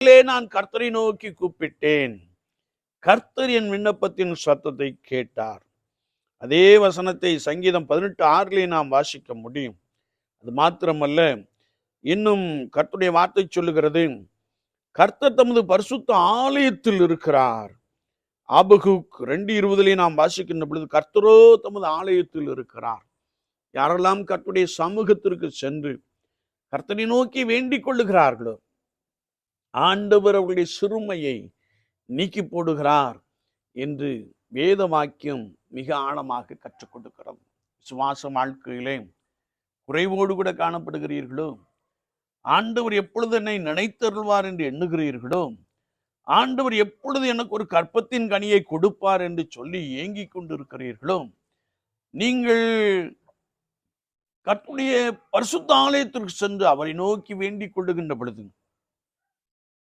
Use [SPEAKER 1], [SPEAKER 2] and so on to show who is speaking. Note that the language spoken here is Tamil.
[SPEAKER 1] நான் கர்த்தரை நோக்கி கூப்பிட்டேன், கர்த்தர் என் விண்ணப்பத்தின் சத்தத்தை கேட்டார். அதே வசனத்தை சங்கீதம் 18:6 நாம் வாசிக்க முடியும். அது மாத்திரமல்ல, இன்னும் கர்த்தருடைய வார்த்தை சொல்லுகிறது, கர்த்தர் தமது பரிசுத்த ஆலயத்தில் இருக்கிறார். ஆபகுக் 2:20 நாம் வாசிக்கின்ற பொழுது, கர்த்தரோ தமது ஆலயத்தில் இருக்கிறார். யாரெல்லாம் கர்த்தருடைய சமூகத்திற்கு சென்று கர்த்தரை நோக்கி வேண்டிக் கொள்ளுகிறார்களோ, ஆண்டவர் அவர்களுடைய சிறுமையை நீக்கி போடுகிறார் என்று வேத வாக்கியம் மிக ஆழமாக கற்றுக் கொடுக்கிறது. விசுவாச வாழ்க்கையிலே குறைவோடு கூட காணப்படுகிறீர்களோ, ஆண்டவர் எப்பொழுது என்னை நினைத்தருள்வார் என்று எண்ணுகிறீர்களோ, ஆண்டவர் எப்பொழுது எனக்கு ஒரு கற்பத்தின் கனியை கொடுப்பார் என்று சொல்லி ஏங்கிக் கொண்டிருக்கிறீர்களோ, நீங்கள் கர்த்தருடைய பரிசுத்த ஆலயத்திற்கு சென்று அவரை நோக்கி வேண்டிக் கொள்ளுகின்ற பொழுது